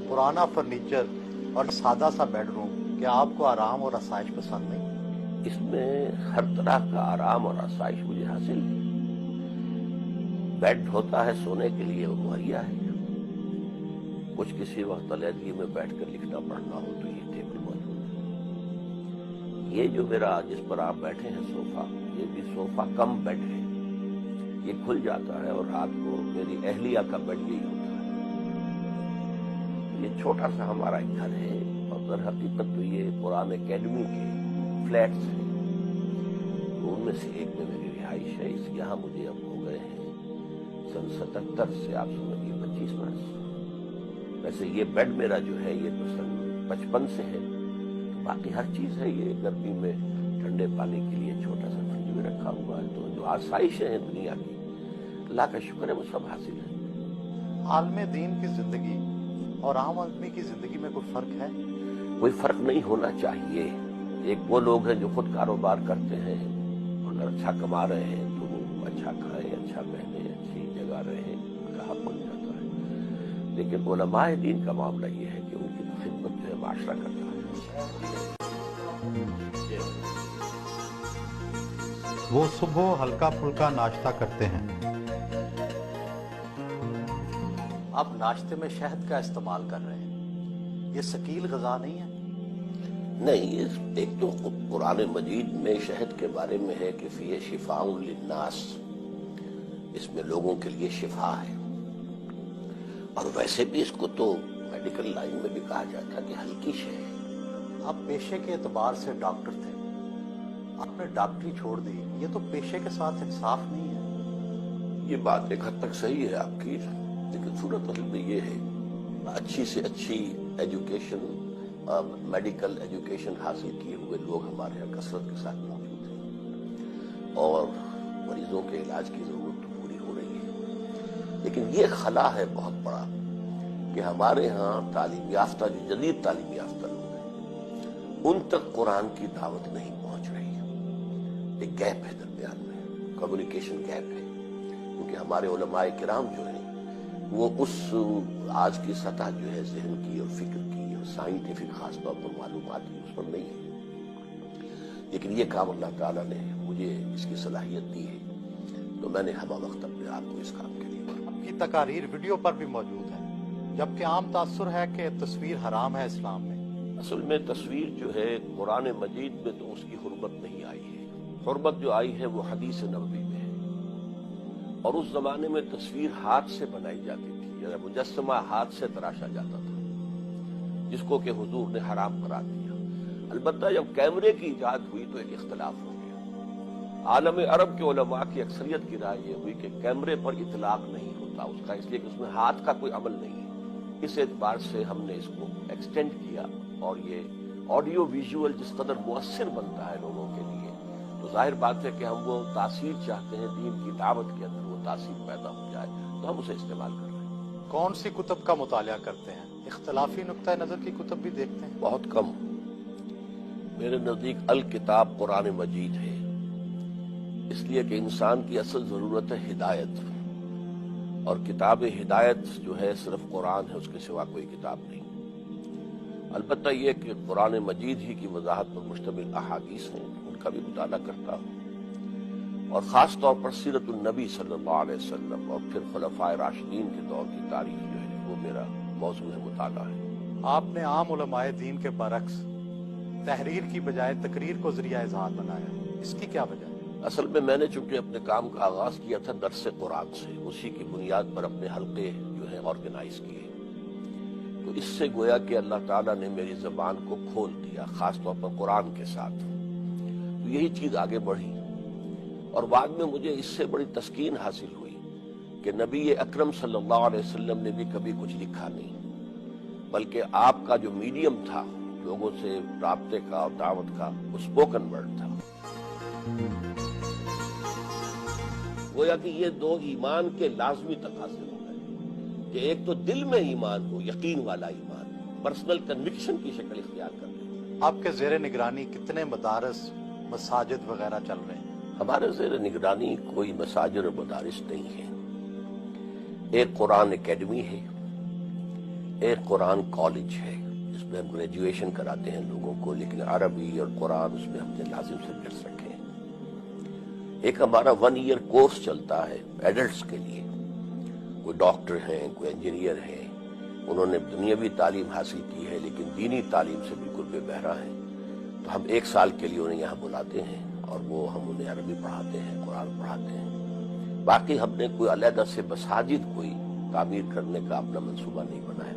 पुराना फर्नीचर और सादा सा बेडरूम, क्या आपको आराम और आसाइश पसंद नहीं? इसमें हर तरह का आराम और आसाइश मुझे हासिल है। बेड होता है सोने के लिए, वो मुहैया है। कुछ किसी वक्त अलहदगी में बैठकर लिखना पढ़ना हो तो ये टेबल मौजूद है। ये जो मेरा जिस पर आप बैठे हैं सोफा, ये भी सोफा कम बेड है। ये खुल जाता है और रात को मेरी अहलिया का बेड यही होता है। ये छोटा सा हमारा एक घर है और दर हकीकत तो ये पुराने एकेडमी के फ्लैट्स हैं, तो उनमें से एक में मेरी रिहाइश है। इस यहाँ मुझे अब हो गए हैं सन 77 से आप समझिए 25 वर्ष। वैसे ये बेड मेरा जो है ये तो सन 55 से है। तो बाकी हर चीज है। ये गर्मी में ठंडे पानी के लिए छोटा सा फ्रिज में रखा हुआ है। तो जो आसाइशें हैं दुनिया की, अल्लाह का शुक्र है, वो सब हासिल है। आलमे दीन की जिंदगी और आम आदमी की जिंदगी में कोई फर्क है? कोई फर्क नहीं होना चाहिए। एक वो लोग हैं जो खुद कारोबार करते हैं, अगर अच्छा कमा रहे हैं तो वो अच्छा खाएं, अच्छा पहने, अच्छी जगह रहे, उनका हक बन जाता है। लेकिन उलमाए दीन का मामला ये है कि उनकी खिदमत जो है माशरा करता है। वो सुबह हल्का फुल्का नाश्ता करते हैं। आप नाश्ते में शहद का इस्तेमाल कर रहे हैं, ये शकील ग़िज़ा नहीं है? नहीं, एक तो कुरान मजीद में शहद के बारे में है कि फीहे शिफाउन लिन्नास, इसमें लोगों के लिए शिफा है। और वैसे भी इसको तो मेडिकल लाइन में भी कहा जाता है कि हल्की शय है। आप पेशे के एतबार से डॉक्टर थे, आपने डॉक्टरी छोड़ दी, ये तो पेशे के साथ इंसाफ नहीं है। ये बात एक हद तक सही है आपकी, लेकिन सूरत असल में ये है, अच्छी से अच्छी एजुकेशन, मेडिकल एजुकेशन हासिल किए हुए लोग हमारे यहाँ कसरत के साथ मौजूद हैं और मरीजों के इलाज की जरूरत तो पूरी हो रही है। लेकिन ये खला है बहुत बड़ा कि हमारे यहाँ तालीम याफ्ता, जो जदीद तालीम याफ्ता लोग हैं, उन तक कुरान की दावत नहीं पहुंच रही है। एक गैप है दरमियान में, कम्युनिकेशन गैप है, क्योंकि हमारे उलमाए किराम जो है वो उस आज की सतह जो है ज़हन की और फिक्र की और साइंटिफिक खासतौर पर मालूमात की, उस पर नहीं है। लेकिन ये काम अल्लाह ताला ने मुझे इसकी सलाहियत दी है, तो मैंने हमा वक्त अपने आप को इस काम के लिए। आपकी तकारीर वीडियो पर भी मौजूद है, जबकि आम तासुर है कि तस्वीर हराम है इस्लाम में। असल में तस्वीर जो है कुरान मजीद में तो उसकी हुर्मत नहीं आई है। हुर्मत जो आई है वो हदीस नबवी में है। और उस जमाने में तस्वीर हाथ से बनाई जाती थी, या मुजस्समा हाथ से तराशा जाता था, जिसको कि हुजूर ने हराम करार दिया। अलबत्ता जब कैमरे की इजाद हुई तो एक इख्तलाफ हो गया। आलम अरब के उलमा की अक्सरियत की राय ये हुई कि कैमरे पर इतलाक नहीं होता उसका, इसलिए कि उसमें हाथ का कोई अमल नहीं है। इस एतबार से हमने इसको एक्सटेंड किया और ये ऑडियो विजुअल जिस कदर मुअस्सिर बनता है लोगों के लिए, तो जाहिर बात है कि हम वो तासीर चाहते हैं, दीन की दावत के अंदर वो तासीर पैदा हो जाए, तो हम उसे इस्तेमाल कर रहे हैं। कौन सी कुतुब का मुतालिया करते हैं? इख्तलाफी नुक्ता नजर की कुतुब भी देखते हैं? बहुत कम। मेरे नजदीक अल किताब कुरान मजीद है, इसलिए कि इंसान की असल जरूरत है हिदायत, और किताब हिदायत जो है सिर्फ कुरान है, उसके सिवा कोई किताब नहीं। अलबत्ता यह कि कुरान मजीद ही की वजाहत पर मुश्तमिल अहादीस हैं, उनका भी मुताला करता हूँ। और खास तौर पर सीरतुन नबी सल्लल्लाहु अलैहि वसल्लम और फिर खुलफाए राशिदीन के दौर की तारीख जो है वो मेरा मौजू है, मुताला है। आपने आम उलमाए दीन के बरक्स तहरीर की बजाय तकरीर को जरिया इजहार बनाया, इसकी क्या वजह है? असल में मैंने चूंकि अपने काम का आगाज किया था दर्स कुरान से, उसी की बुनियाद पर अपने हल्के जो है ऑर्गेनाइज किए, तो इससे गोया कि अल्लाह ताला ने मेरी जबान को खोल दिया, खास तौर पर कुरान के साथ। तो यही चीज आगे बढ़ी और बाद में मुझे इससे बड़ी तस्कीन हासिल हुई कि नबी अकरम सल्लल्लाहु अलैहि वसल्लम ने भी कभी कुछ लिखा नहीं, बल्कि आपका जो मीडियम था लोगों से राब्ते का और दावत का, वो स्पोकन वर्ड था। गोया कि ये दो ईमान के लाजमी तकाज़े हो गए कि एक तो दिल में ईमान हो, यकीन वाला ईमान, पर्सनल कन्विक्शन की शक्ल इख्तियार कर ले। आपके जेर निगरानी कितने मदारस, मसाजिद वगैरह चल रहे हैं? हमारे जेर निगरानी कोई मसाजिद और मदारिस नहीं है। एक कुरान एकेडमी है, ایک قرآن کالج ہے، اس میں ہم گریجویشن کراتے ہیں لوگوں کو، لیکن عربی اور قرآن اس میں ہم نے لازم سبجیکٹس رکھے ہیں۔ ایک ہمارا 1 ایئر کورس چلتا ہے ایڈلٹس کے لیے، کوئی ڈاکٹر ہیں، کوئی انجینئر ہیں، انہوں نے دنیاوی تعلیم حاصل کی ہے لیکن دینی تعلیم سے بالکل بے بہرا ہیں، تو ہم 1 سال کے لیے انہیں یہاں بلاتے ہیں اور وہ ہم انہیں عربی پڑھاتے ہیں، قرآن پڑھاتے ہیں۔ باقی ہم نے کوئی علیحدہ سے مساجد کوئی تعمیر کرنے کا اپنا منصوبہ نہیں بنایا۔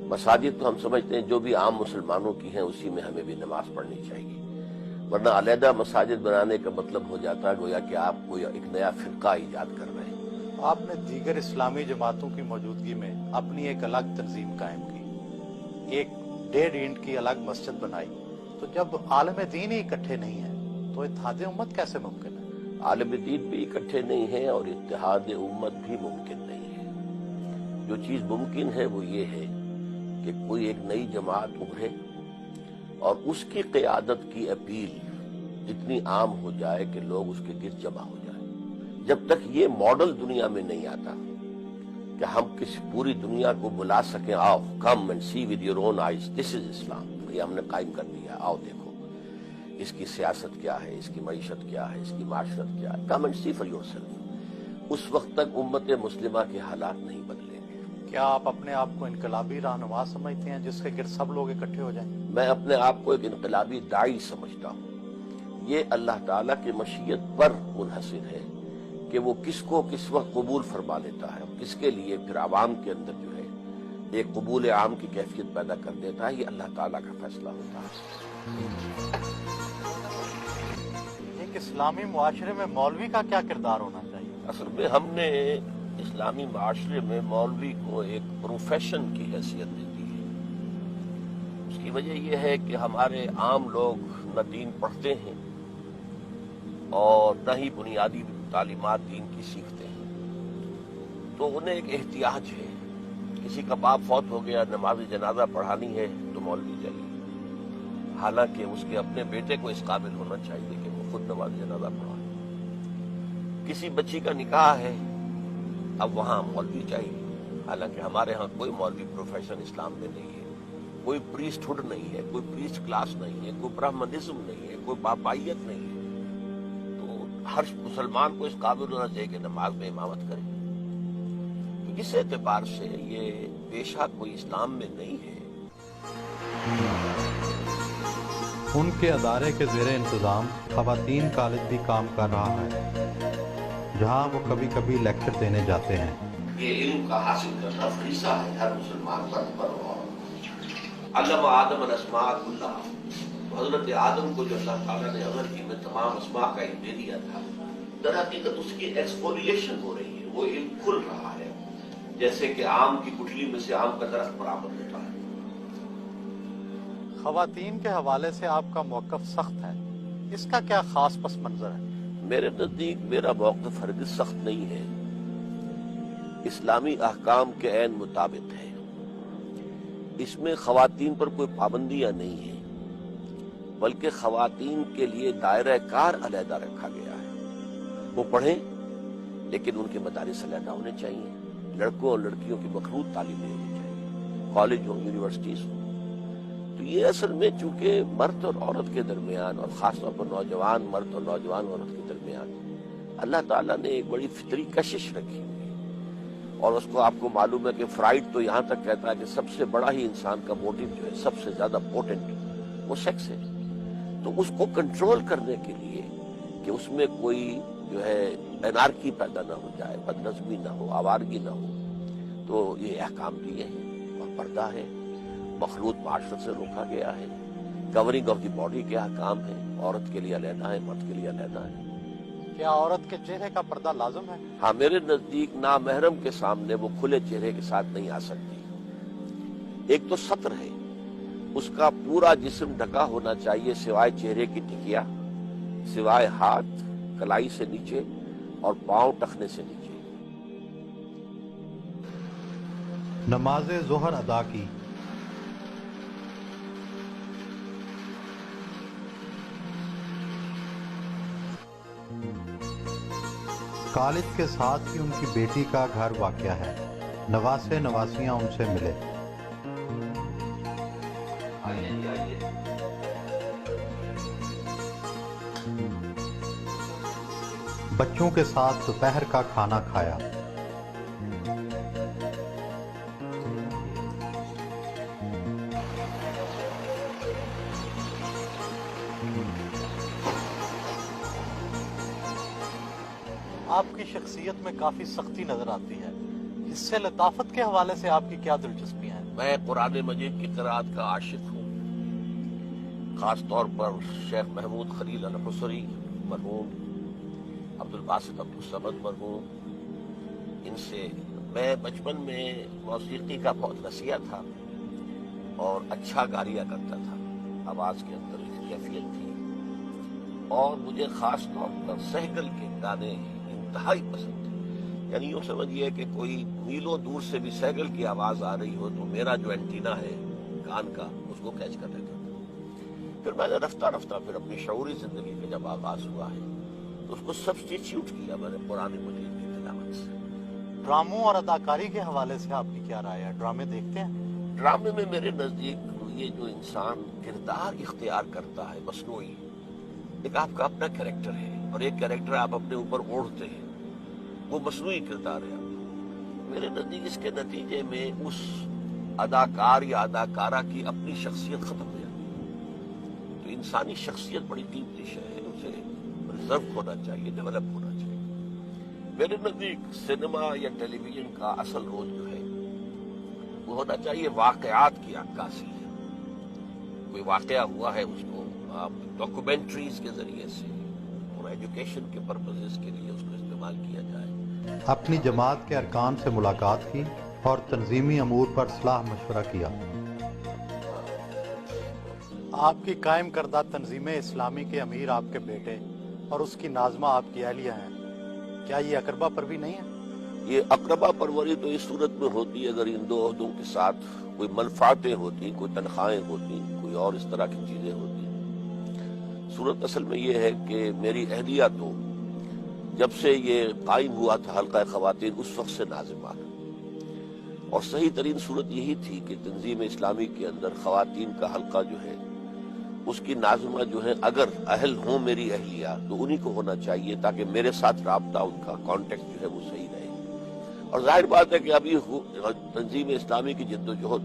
مساجد تو ہم سمجھتے ہیں جو بھی عام مسلمانوں کی ہیں اسی میں ہمیں بھی نماز پڑھنی چاہیے، ورنہ علیحدہ مساجد بنانے کا مطلب ہو جاتا ہے گویا کہ آپ کوئی ایک نیا فرقہ ایجاد کر رہے ہیں۔ آپ نے دیگر اسلامی جماعتوں کی موجودگی میں اپنی ایک الگ تنظیم قائم کی، ایک 1.5 اینٹ کی الگ مسجد بنائی، تو جب عالم دین ہی اکٹھے نہیں ہیں تو اتحاد امت کیسے ممکن ہے؟ عالم دین بھی اکٹھے نہیں ہیں اور اتحاد امت بھی ممکن نہیں ہے۔ جو چیز ممکن ہے وہ یہ ہے کہ کوئی ایک نئی جماعت ابھرے اور اس کی قیادت کی اپیل جتنی عام ہو جائے کہ لوگ اس کے گرد جمع ہو جائیں۔ جب تک یہ ماڈل دنیا میں نہیں آتا کہ ہم کسی پوری دنیا کو بلا سکیں، آؤ come and see with your own eyes this is Islam, یہ ہم نے قائم کر دیا، آؤ دیکھو اس کی سیاست کیا ہے، اس کی معیشت کیا ہے، اس کی معاشرت کیا ہے، come and see for yourself, اس وقت تک امت مسلمہ کے حالات نہیں بدلیں گے۔ کیا آپ اپنے آپ کو انقلابی رہنما سمجھتے ہیں جس کے گرد سب لوگ اکٹھے ہو جائیں؟ میں اپنے آپ کو ایک انقلابی داعی سمجھتا ہوں۔ یہ اللہ تعالیٰ کی مشیت پر منحصر ہے کہ وہ کس کو کس وقت قبول فرما لیتا ہے، کس کے لیے پھر عوام کے اندر جو ہے ایک قبول عام کی کیفیت پیدا کر دیتا ہے، یہ اللہ تعالیٰ کا فیصلہ ہوتا ہے۔ ایک اسلامی معاشرے میں مولوی کا کیا کردار ہونا چاہیے؟ اصل میں ہم نے اسلامی معاشرے میں مولوی کو ایک پروفیشن کی حیثیت دے دی ہے۔ اس کی وجہ یہ ہے کہ ہمارے عام لوگ نہ دین پڑھتے ہیں اور نہ ہی بنیادی تعلیمات دین کی سیکھتے ہیں، تو انہیں ایک احتیاج ہے، کسی کا باپ فوت ہو گیا، نماز جنازہ پڑھانی ہے تو مولوی چاہیے، حالانکہ اس کے اپنے بیٹے کو اس قابل ہونا چاہیے کہ وہ خود نماز جنازہ پڑھائے۔ کسی بچی کا نکاح ہے، اب وہاں مولوی چاہیے، حالانکہ ہمارے ہاں کوئی مولوی پروفیشن اسلام میں نہیں ہے، کوئی پریسٹ ہوڈ نہیں ہے، کوئی پریسٹ کلاس نہیں ہے، کوئی برہمنزم نہیں ہے، کوئی بابائیت نہیں ہے، تو ہر مسلمان کو اس قابل ہونا چاہیے کہ نماز میں امامت کرے۔ تو اس اعتبار سے یہ پیشہ کوئی اسلام میں نہیں ہے۔ ان کے ادارے کے زیر انتظام خواتین کالج بھی کام کر رہا ہے، جہاں وہ کبھی کبھی لیکچر دینے جاتے ہیں۔ یہ علم کا حاصل کرنا فریضہ ہے ہر مسلمان پر اور علم آدم الاسماء کلھا، حضرت آدم کو جو اللہ تعالیٰ نے عمل کی میں تمام اسماء کا علم دے دیا تھا، در حقیقت اس کی ایکسفولیشن ہو رہی ہے، وہ علم کھل رہا ہے، جیسے کہ آم کی گٹھلی میں سے آم کا درخت برآمد ہوتا ہے۔ خواتین کے حوالے سے آپ کا موقف سخت ہے، اس کا کیا خاص پس منظر ہے؟ میرے نزدیک میرا موقف ہرگز سخت نہیں ہے، اسلامی احکام کے عین مطابق ہے۔ اس میں خواتین پر کوئی پابندیاں نہیں ہیں، بلکہ خواتین کے لیے دائرہ کار علیحدہ رکھا گیا ہے۔ وہ پڑھیں لیکن ان کے مدارس علیحدہ ہونے چاہیے، لڑکوں اور لڑکیوں کی مخلوط تعلیم ہونی چاہیے، کالج ہوں، یونیورسٹیز ہوں۔ تو یہ اصل میں چونکہ مرد اور عورت کے درمیان اور خاص طور پر نوجوان مرد اور نوجوان عورت کے درمیان اللہ تعالیٰ نے ایک بڑی فطری کشش رکھی ہوئی ہے، اور اس کو آپ کو معلوم ہے کہ فرائڈ تو یہاں تک کہتا ہے کہ سب سے بڑا ہی انسان کا موٹیو جو ہے، سب سے زیادہ پوٹنٹ، وہ سیکس ہے۔ تو اس کو کنٹرول کرنے کے لیے کہ اس میں کوئی جو ہے انارکی پیدا نہ ہو جائے، بدنظمی نہ ہو، آوارگی نہ ہو، تو یہ احکام دیے ہیں، اور پردہ ہے، مخلوط معاشرت سے روکا گیا ہے، کورنگ آف دی باڈی کے احکام ہیں، عورت کے لیے علیحدہ ہے، مرد کے لیے علیحدہ ہے۔ کیا عورت کے چہرے کا پردہ لازم ہے؟ ہاں، میرے نزدیک نامحرم کے سامنے وہ کھلے چہرے کے ساتھ نہیں آ سکتی۔ ایک تو ستر ہے، اس کا پورا جسم ڈھکا ہونا چاہیے سوائے چہرے کی ٹکیا، سوائے ہاتھ کلائی سے نیچے اور پاؤں ٹخنے سے نیچے۔ نماز ظہر ادا کی۔ کالج کے ساتھ ہی ان کی بیٹی کا گھر واقع ہے، نواسے نواسیاں ان سے ملے۔ बच्चों के साथ दोपहर का खाना खाया। आपकी शख्सियत में काफी सख्ती नजर आती है, इससे लताफत के हवाले से आपकी क्या दिलचस्पियां हैं? मैं कुरान मजीद की क़िराअत का आशिक हूँ, खास तौर पर शेख महमूद खलील अल-हुसरी मरहूम, अब्दुल बासित अब्दुल समद मरहूम, इनसे मैं बचपन में मौसीकी का बहुत रसिया था और अच्छा गालिया करता था। आवाज के अंदर एक कैफियत थी और मुझे खास तौर पर सहगल के गाने इंतहाई पसंद थे। यानी यूं समझिए कि कोई मीलों दूर से भी सहगल की आवाज आ रही हो तो मेरा जो एंटीना है कान का उसको कैच कर लेता था। फिर मैंने रफ्ता रफ्ता फिर अपनी शऊरी जिंदगी का जब आगाज हुआ है तो उसको सब्स्टिट्यूट किया मैंने पुरानी मजीद की तिलावत से। ड्रामों और अदाकारी के हवाले से आपकी क्या राय है? ड्रामे देखते हैं? ड्रामे में मेरे नजदीक ये जो इंसान किरदार इख्तियार करता है मसनूई, एक आपका अपना कैरेक्टर है और एक कैरेक्टर आप अपने ऊपर ओढ़ते हैं, वो मसनूई किरदार है आपका। मेरे नजदीक इसके नतीजे में उस अदाकार या अदाकारा की अपनी शख्सियत खत्म हो जाती है। तो इंसानी शख्सियत बड़ी कीमती शय है, उसे रिजर्व होना चाहिए, डेवलप होना चाहिए। मेरे नजदीक सिनेमा या टेलीविजन का असल रोल जो है वो होना चाहिए वाकयात की अक्कासी है। कोई वाकया हुआ है उसको आप डॉक्यूमेंट्रीज के जरिए से और एजुकेशन के पर्पसेस के लिए उसको इस्तेमाल किया जाए। अपनी जमात के अरकान से मुलाकात की और तंजीमी अमूर पर सलाह मशवरा किया। आपकी कायम करदा तंजीम इस्लामी के अमीर आपके बेटे और उसकी नाज़मा आपकी अहलिया हैं, क्या ये अकरबा पर भी नहीं है? ये अकरबा परवरी तो इस सूरत में होती है अगर इन दो अहदों के साथ कोई मनफातें होती, कोई तनख्वाहें होती, कोई और इस तरह की चीजें होती। सूरत असल में ये है कि मेरी अहलिया तो जब से ये कायम हुआ था हल्का ख़वातीन उस वक्त से नाज़िमा है और सही तरीन सूरत यही थी कि तंजीम इस्लामी के अंदर ख़वातीन का हल्का जो है उसकी नाज़िमा जो है अगर अहल हो मेरी अहलिया तो उन्हीं को होना चाहिए ताकि मेरे साथ राब्ता उनका कॉन्टेक्ट जो है वो सही रहे। और जाहिर बात है कि अभी तंजीम इस्लामी की जिद्दोजहद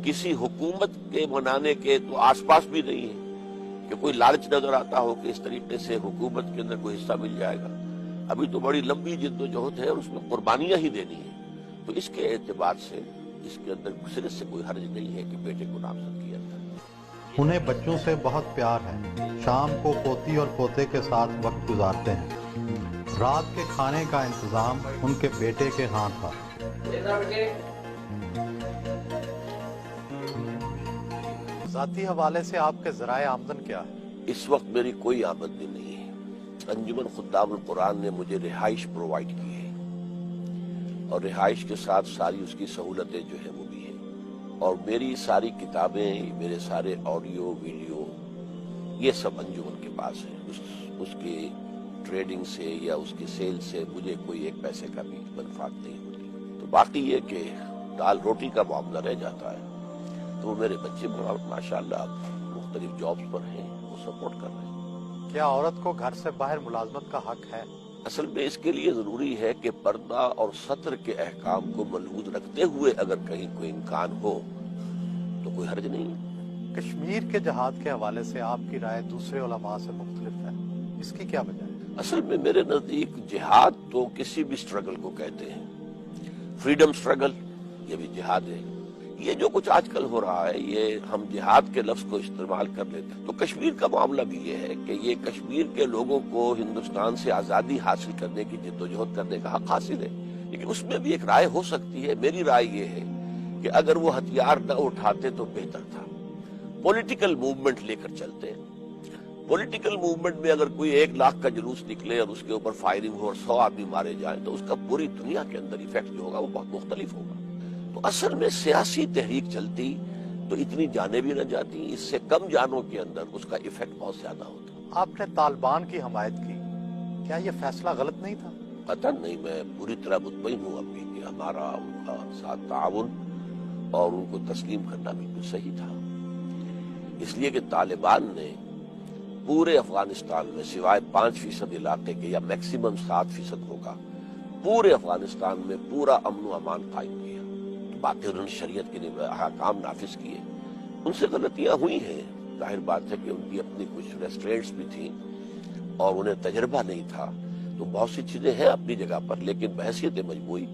किसी हुकूमत के बनाने के तो आसपास भी नहीं है कि कोई लालच नजर आता हो कि इस तरीके से हुकूमत के अंदर कोई हिस्सा मिल जाएगा। अभी तो बड़ी लंबी जिद्दोजहद है और उसमें कुर्बानियां ही देनी है। तो इसके एतबार से इसके अंदर सिरे से कोई हर्ज नहीं है कि बेटे को नामजद किया जाए। उन्हें बच्चों से बहुत प्यार है। शाम को पोती और पोते के साथ वक्त गुजारते हैं। रात के खाने का इंतजाम उनके बेटे के हाथ था। जाती हवाले से आपके ज़राए आमदन क्या है? इस वक्त मेरी कोई आमदनी नहीं है। अंजुमन खुद्दामुल कुरान ने मुझे रिहाइश प्रोवाइड की है और रिहाइश के साथ सारी उसकी सहूलतें जो है वो भी है और मेरी सारी किताबें, मेरे सारे ऑडियो वीडियो ये सब अंजुमन के पास है। उसके ट्रेडिंग से या उसकी सेल से मुझे कोई एक पैसे का भी मनफात नहीं होती। तो बाकी ये कि दाल रोटी का मामला रह जाता है तो वो मेरे बच्चे माशाल्लाह मुख्तलिफ जॉब्स पर हैं, वो सपोर्ट कर रहे हैं। क्या औरत को घर से बाहर मुलाजमत का हक है? असल में इसके लिए जरूरी है कि पर्दा और सत्र के अहकाम को मलहूज रखते हुए अगर कहीं कोई इम्कान हो तो कोई हर्ज नहीं है। कश्मीर के जहाद के हवाले से आपकी राय दूसरे उलमा से मुख्तलिफ है, इसकी क्या वजह है? असल में मेरे नजदीक जिहाद तो किसी भी स्ट्रगल को कहते हैं। फ्रीडम स्ट्रगल ये भी जिहाद है। ये जो कुछ आजकल हो रहा है ये हम जिहाद के लफ्ज को इस्तेमाल कर लेते हैं। तो कश्मीर का मामला भी ये है कि ये कश्मीर के लोगों को हिंदुस्तान से आजादी हासिल करने की जिद्दोजहद करने का हक हासिल है, लेकिन उसमें भी एक राय हो सकती है। मेरी राय ये है कि अगर वो हथियार न उठाते तो बेहतर था। पॉलिटिकल मूवमेंट लेकर चलते हैं। पॉलिटिकल मूवमेंट में अगर कोई 1 लाख का जुलूस निकले और उसके ऊपर फायरिंग हो और 100 आदमी मारे जाएं तो उसका पूरी दुनिया के अंदर इफेक्ट जो होगा वो बहुत मुख्तलिफ होगा। तो असल में सियासी तहरीक चलती तो इतनी जाने भी न जाती, इससे कम जानों के अंदर उसका इफेक्ट बहुत ज्यादा होता। आपने तालिबान की हमायत की, क्या ये फैसला गलत नहीं था? पता नहीं, मैं पूरी तरह मुतमईन हूँ अभी कि हमारा उनका साथ ताउन और उनको तस्लीम करना बिल्कुल सही था। इसलिए कि तालिबान ने پورے افغانستان میں سوائے 5% علاقے کے یا میکسیمم 7% ہوگا، پورے افغانستان میں پورا امن و امان قائم کیا۔ باقی انہوں نے شریعت کے احکام نافذ کیے، ان سے غلطیاں ہوئی ہیں، ظاہر بات ہے کہ ان کی اپنی کچھ ریسٹرینٹس بھی تھیں اور انہیں تجربہ نہیں تھا، تو بہت سی چیزیں ہیں اپنی جگہ پر، لیکن بحیثیت مجموعی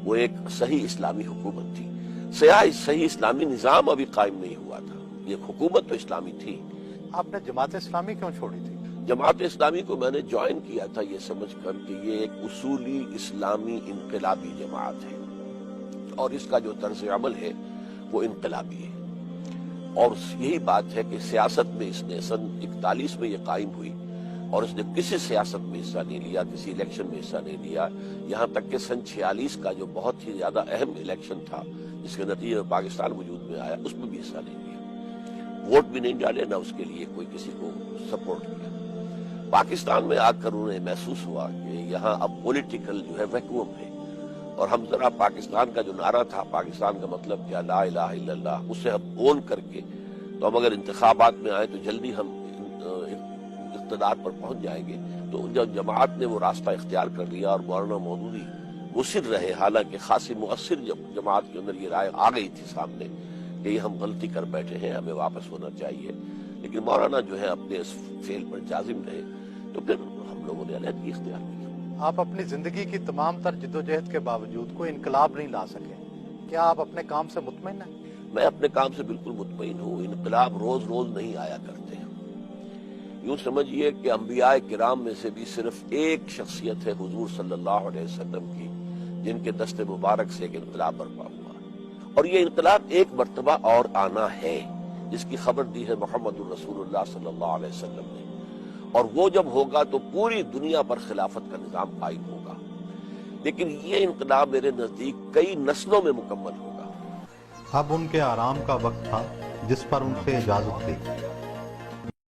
وہ ایک صحیح اسلامی حکومت تھی۔ صحیح اسلامی نظام ابھی قائم نہیں ہوا تھا، یہ حکومت تو اسلامی تھی۔ آپ نے جماعت اسلامی کیوں چھوڑی تھی؟ جماعت اسلامی کو میں نے جوائن کیا تھا یہ سمجھ کر کہ یہ ایک اصولی اسلامی انقلابی جماعت ہے اور اس کا جو طرز عمل ہے وہ انقلابی ہے، اور یہی بات ہے کہ سیاست میں اس نے سن 41 میں یہ قائم ہوئی اور اس نے کسی سیاست میں حصہ نہیں لیا، کسی الیکشن میں حصہ نہیں لیا، یہاں تک کہ سن 46 کا جو بہت ہی زیادہ اہم الیکشن تھا جس کے نتیجے میں پاکستان وجود میں آیا، اس میں بھی حصہ نہیں لیا، ووٹ بھی نہیں ڈالے، نہ اس کے لیے کوئی کسی کو سپورٹ کیا۔ پاکستان میں آ کر انہیں محسوس ہوا کہ یہاں اب پولیٹیکل جو ہے ویکوم ہے، اور ہم ذرا پاکستان کا جو نعرہ تھا، پاکستان کا مطلب کیا، لا الہ الا اللہ، اسے ہم اون کر کے تو ہم اگر انتخابات میں آئے تو جلدی ہم اقتدار پر پہنچ جائیں گے۔ تو جب جماعت نے وہ راستہ اختیار کر لیا اور مولانا مودودی مصر رہے، حالانکہ خاصی مؤثر جماعت کے اندر یہ رائے آ گئی تھی سامنے کہ یہ ہم غلطی کر بیٹھے ہیں، ہمیں واپس ہونا چاہیے، لیکن مولانا جو ہے اپنے اس فعل پر جازم رہے، تو پھر ہم لوگوں نے علیحدگی اختیار کی۔ آپ اپنی زندگی کی تمام تر جدوجہد کے باوجود کوئی انقلاب نہیں لا سکے، کیا آپ اپنے کام سے مطمئن ہیں؟ میں اپنے کام سے بالکل مطمئن ہوں۔ انقلاب روز روز نہیں آیا کرتے، یوں سمجھیے کہ انبیاء کرام میں سے بھی صرف ایک شخصیت ہے حضور صلی اللہ علیہ وسلم کی جن کے دست مبارک سے ایک انقلاب برپا ہوا، اور یہ انقلاب ایک مرتبہ اور آنا ہے جس کی خبر دی ہے محمد الرسول اللہ صلی اللہ علیہ وسلم نے، اور وہ جب ہوگا تو پوری دنیا پر خلافت کا نظام قائم ہوگا، لیکن یہ انقلاب میرے نزدیک کئی نسلوں میں مکمل ہوگا۔ اب ان کے آرام کا وقت تھا جس پر ان سے اجازت تھی۔